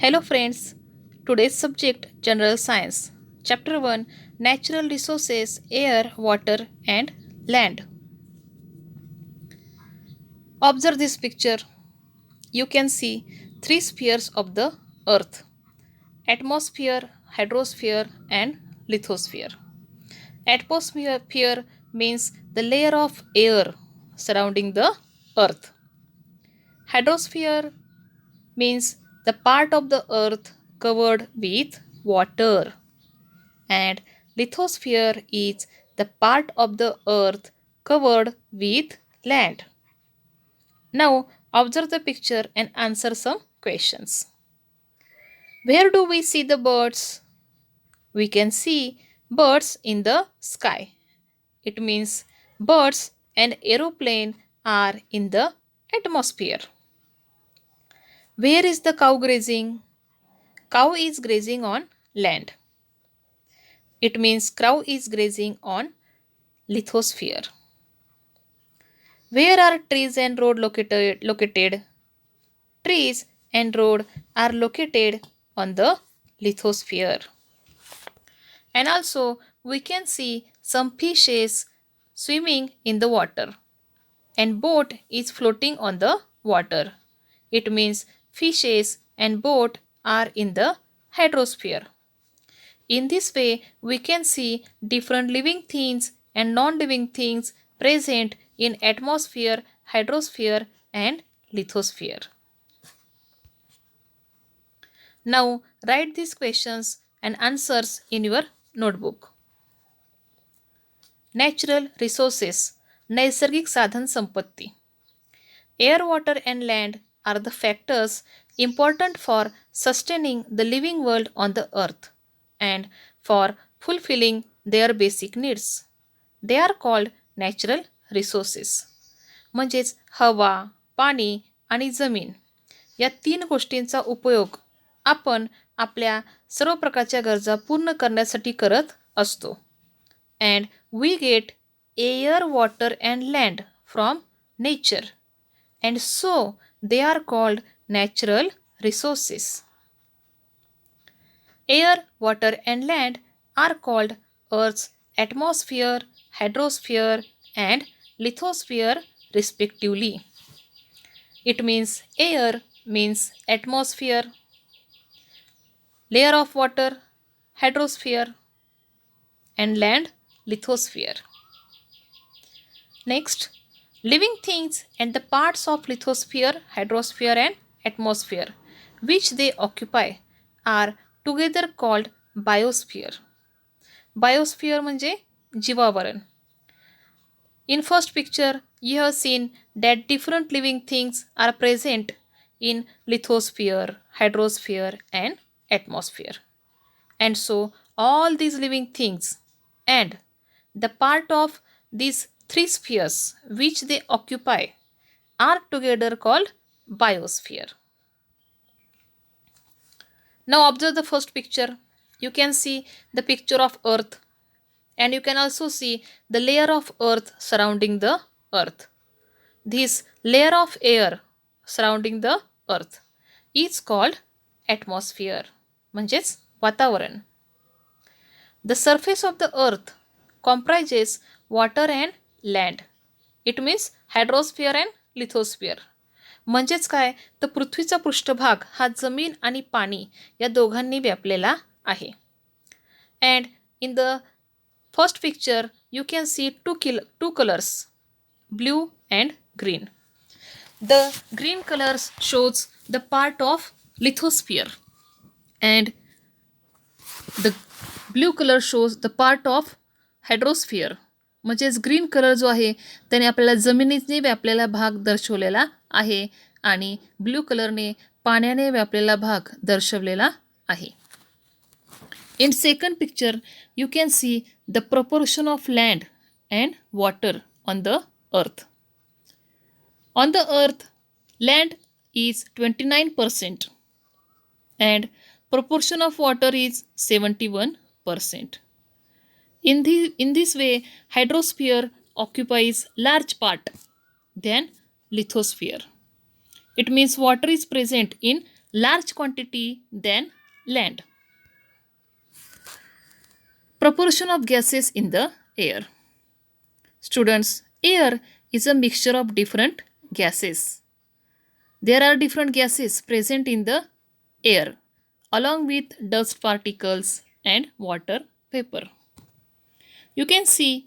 Hello friends, today's subject General Science. Chapter 1 Natural Resources Air, Water and Land. Observe this picture. You can see three spheres of the earth: atmosphere, hydrosphere and lithosphere. Atmosphere means the layer of air surrounding the earth. Hydrosphere means the part of the earth covered with water, and lithosphere is the part of the earth covered with land. Now observe the picture and answer some questions. Where do we see the birds? We can see birds in the sky. It means birds and aeroplane are in the atmosphere. Where is the cow grazing? Cow is grazing on land. It means cow is grazing on lithosphere. Where are trees and road located? Trees and road are located on the lithosphere. And also we can see some fishes swimming in the water, and boat is floating on the water. It means fishes and boat are in the hydrosphere. In this way, we can see different living things and non-living things present in atmosphere, hydrosphere and lithosphere. Now, write these questions and answers in your notebook. Natural resources, नैसर्गिक साधन संपत्ती. Air, water and land are the factors important for sustaining the living world on the earth and for fulfilling their basic needs. They are called natural resources. म्हणजेच हवा, पाणी आणि जमीन या तीन गोष्टींचा उपयोग आपण आपल्या सर्व प्रकारच्या गरजा पूर्ण करण्यासाठी करत असतो. And we get air, water and land from nature, and so they are called natural resources. Air, water and land are called Earth's atmosphere, hydrosphere and lithosphere respectively. It means air means atmosphere, layer of water, hydrosphere and land, lithosphere. Next, living things and the parts of lithosphere, hydrosphere and atmosphere which they occupy are together called biosphere. Biosphere म्हणजे जीवावरण. In first picture, you have seen that different living things are present in lithosphere, hydrosphere and atmosphere. And so all these living things and the part of these three spheres which they occupy are together called biosphere. Now observe the first picture. You can see the picture of earth, and you can also see the layer of earth surrounding the earth. This layer of air surrounding the earth is called atmosphere, म्हणजेच वातावरण. The surface of the earth comprises water and land. It means hydrosphere and lithosphere. म्हणजेच काय, तर पृथ्वीचा पृष्ठभाग हा जमीन आणि पाणी या दोघांनी व्यापलेला आहे. And in the first picture you can see two colors, blue and green. The green colors shows the part of lithosphere and the blue color shows the part of hydrosphere. म्हणजेच ग्रीन कलर जो आहे त्याने आपल्याला जमिनीने व्यापलेला भाग दर्शवलेला आहे आणि blue कलरने पाण्याने व्यापलेला भाग दर्शवलेला आहे. In second picture you can see the proportion of land and water on the earth. On the earth, land is 29% and proportion of water is 71%. In this way, hydrosphere occupies large part than lithosphere. It means water is present in large quantity than land. Proportion of gases in the air. Students, air is a mixture of different gases. There are different gases present in the air along with dust particles and water vapor. You can see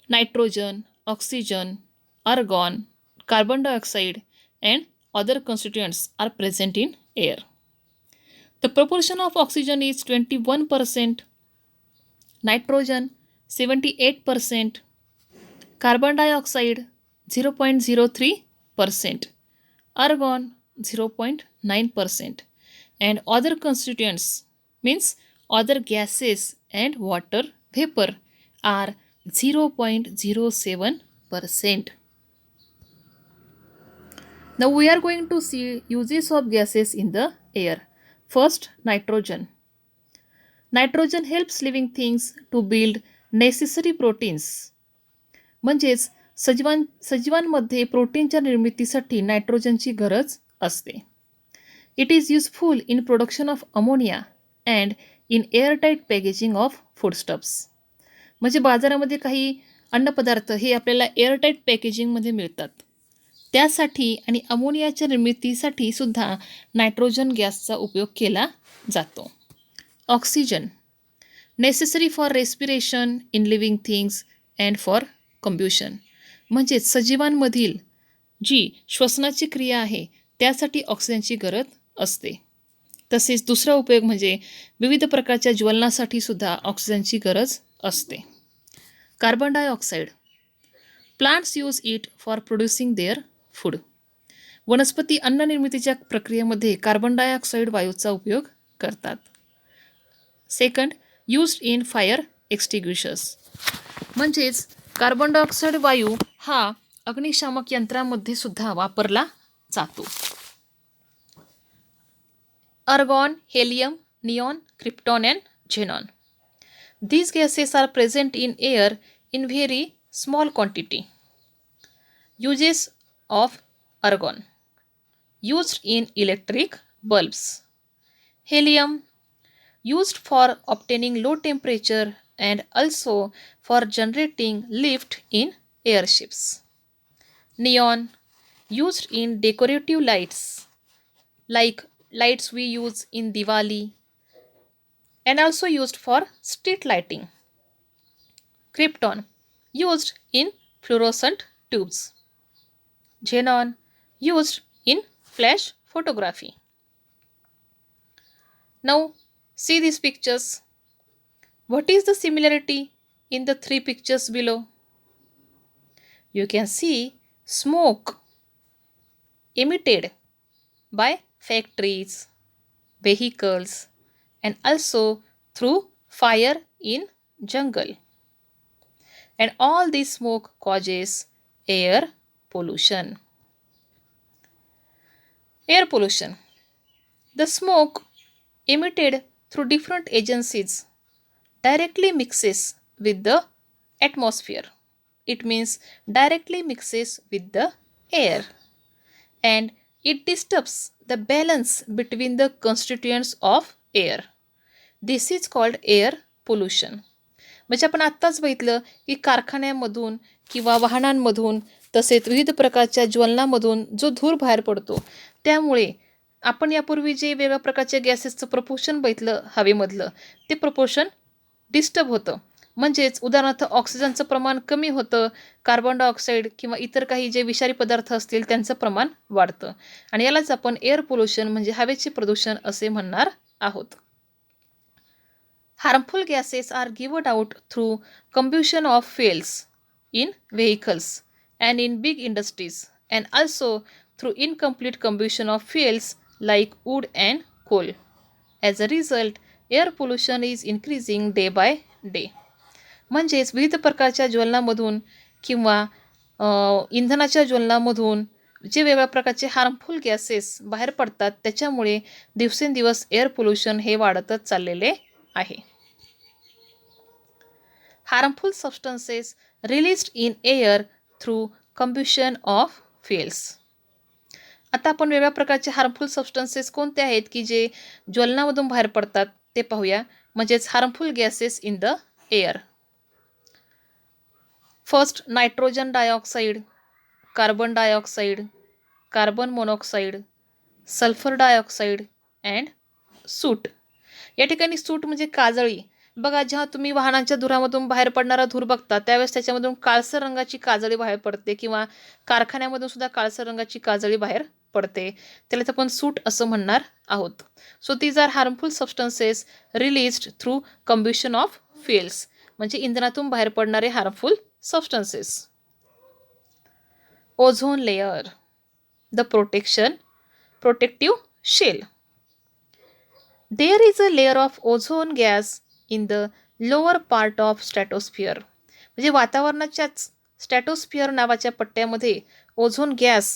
nitrogen, oxygen, argon, carbon dioxide, and other constituents are present in air. The proportion of oxygen is 21%, nitrogen 78%, carbon dioxide 0.03%, argon 0.9%, and other constituents means other gases and water vapor are 0.07%. Now we are going to see uses of gases in the air. First, nitrogen. Nitrogen helps living things to build necessary proteins. म्हणजेच सजीवांमध्ये प्रोटीनच्या निर्मितीसाठी नायट्रोजनची गरज असते. It is useful in production of ammonia and in airtight packaging of foodstuffs. म्हणजे बाजारामध्ये काही अन्नपदार्थ हे आपल्याला एअरटाईट पॅकेजिंगमध्ये मिळतात. त्यासाठी आणि अमोनियाच्या निर्मितीसाठी सुद्धा नायट्रोजन गॅसचा उपयोग केला जातो. Oxygen necessary for respiration in living things and for combustion. म्हणजेच सजीवांमधील जी श्वसनाची क्रिया आहे त्यासाठी ऑक्सिजनची गरज असते. तसेच दुसरा उपयोग म्हणजे विविध प्रकारच्या ज्वलनासाठी सुद्धा ऑक्सिजनची गरज असते. Carbon dioxide. Plants use it for producing their food. वनस्पती अन्न निर्मितीच्या प्रक्रियेमध्ये कार्बन डायऑक्साईड वायूचा उपयोग करतात. Second, used in fire extinguishers. म्हणजेच कार्बन डायऑक्साईड वायू हा अग्निशामक यंत्रामध्ये सुद्धा वापरला जातो. argon, helium, neon, krypton and xenon. These gases are present in air in very small quantity. Uses of argon. Used in electric bulbs. Helium used for obtaining low temperature and also for generating lift in airships. Neon used in decorative lights like lights we use in Diwali and also used for street lighting. Krypton used in fluorescent tubes. Xenon used in flash photography. Now see these pictures. What is the similarity in the three pictures below? You can see smoke emitted by factories, vehicles, and also through fire in jungle. And all this smoke causes air pollution. Air pollution. The smoke emitted through different agencies directly mixes with the atmosphere. It means directly mixes with the air and it disturbs the balance between the constituents of air. This is called air pollution. म्हणजे आपण आत्ताच बघितलं की कारखान्यामधून किंवा वाहनांमधून तसेच विविध प्रकारच्या ज्वलनामधून जो धूर बाहेर पडतो त्यामुळे आपण यापूर्वी जे वेगवेगळ्या प्रकारच्या गॅसेसचं प्रपोर्शन बघितलं हवेमधलं ते प्रपोर्शन डिस्टर्ब होतं. म्हणजेच उदाहरणार्थ ऑक्सिजनचं प्रमाण कमी होतं, कार्बन डायऑक्साईड किंवा इतर काही जे विषारी पदार्थ असतील त्यांचं प्रमाण वाढतं आणि यालाच आपण एअर पोल्युशन म्हणजे हवेचे प्रदूषण असे म्हणणार आहोत. Harmful gases are given out through combustion of fuels in vehicles and in big industries and also through incomplete combustion of fuels like wood and coal. As a result air pollution is increasing day by day. म्हणजेच विविध प्रकारच्या ज्वलनामधून किंवा इंधनाच्या ज्वलनामधून जे वेगवेगळ्या प्रकारचे harmful gases बाहेर पडतात त्याच्यामुळे दिवसेंदिवस एअर पोल्युशन हे वाढतच चाललेले आहे. Harmful substances released in air through combustion of fuels. आता आपण वेगळ्या प्रकारचे हार्मफुल सबस्टन्सेस कोणते आहेत की जे ज्वलनामधून बाहेर पडतात ते पाहूया, म्हणजेच harmful gases in the air. First, nitrogen dioxide, carbon dioxide, carbon monoxide, sulphur dioxide and soot. या ठिकाणी सूट म्हणजे काजळी. बघा, जेव्हा तुम्ही वाहनांच्या धुरामधून बाहेर पडणारा धूर बघता त्यावेळेस त्याच्यामधून काळसर रंगाची काजळी बाहेर पडते, किंवा कारखान्यामधून सुद्धा काळसर रंगाची काजळी बाहेर पडते. त्यालाच आपण सूट असं म्हणणार आहोत. So these are harmful substances released through combustion of fuels, म्हणजे इंधनातून बाहेर पडणारे harmful substances. Ozone layer, the protective shell. There is a layer of ozone gas in the lower part of stratosphere. म्हणजे वातावरणाच्याच स्ट्रॅटोस्फिअर नावाच्या पट्ट्यामध्ये ozone gas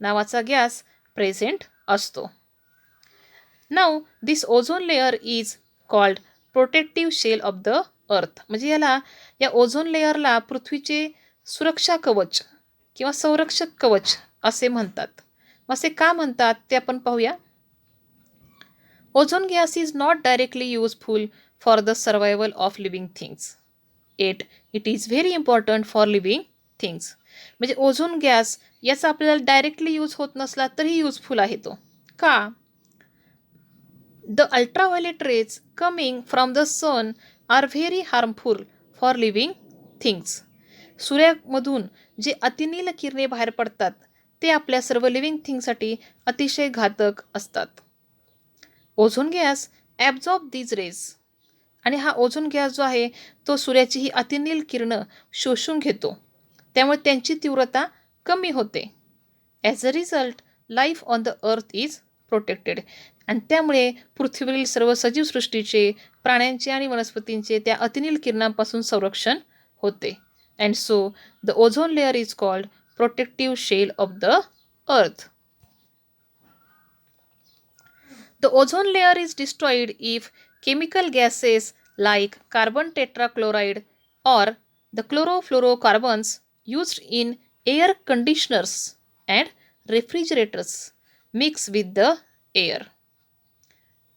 नावाचा gas present असतो. Now this ozone layer is called protective shell of the earth. म्हणजे या ozone लेअरला पृथ्वीचे सुरक्षा कवच किंवा संरक्षक कवच असे म्हणतात. असे का म्हणतात ते आपण पाहूया. Ozone gas is not directly useful for the survival of living things, it is very important for living things. म्हणजे ओझोन गॅस याचा आपल्याला डायरेक्टली यूज होत नसला तरी युजफुल आहे तो. का? The ultraviolet rays coming from the sun are very harmful for living things. सूर्यामधून जे अतिनील किरणे बाहेर पडतात ते आपल्या सर्व लिव्हिंग थिंगसाठी अतिशय घातक असतात. Ozone gas absorb these raise, आणि हा ओझोन गॅस जो आहे तो सूर्याची ही अतिनील किरणं शोषून घेतो, त्यामुळे त्यांची तीव्रता कमी होते. As a result life on the earth is protected, आणि त्यामुळे पृथ्वीवरील सर्व सजीव सृष्टीचे, प्राण्यांचे आणि वनस्पतींचे त्या अतिनील किरणांपासून संरक्षण होते. And so the ozone layer is called protective shell of the earth. The ozone layer is destroyed if chemical gases like carbon tetrachloride or the chlorofluorocarbons used in air conditioners and refrigerators mix with the air.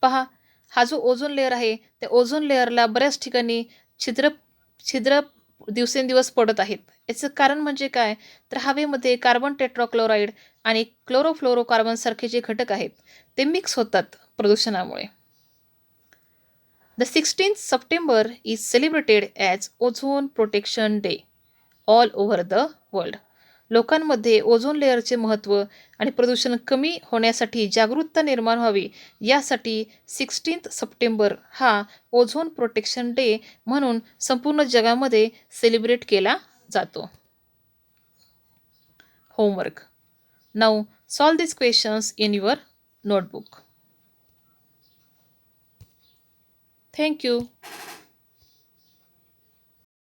पहा, हा जो ozone layer आहे त्या ozone लेअरला बऱ्याच ठिकाणी छिद्र दिवसेंदिवस पडत आहेत. याचं कारण म्हणजे काय, तर हवेमध्ये कार्बन टेट्राक्लोराईड आणि क्लोरोफ्लोरोकार्बन सारखे जे घटक आहेत ते मिक्स होतात प्रदूषणामुळे. The 16th September is celebrated as ozone protection day all over the world. लोकांमध्ये ओझोन लेअरचे महत्त्व आणि प्रदूषण कमी होण्यासाठी जागरूकता निर्माण व्हावी यासाठी 16th सप्टेंबर हा ओझोन प्रोटेक्शन डे म्हणून संपूर्ण जगामध्ये सेलिब्रेट केला जातो. Homework. Now solve this questions in your notebook. Thank you.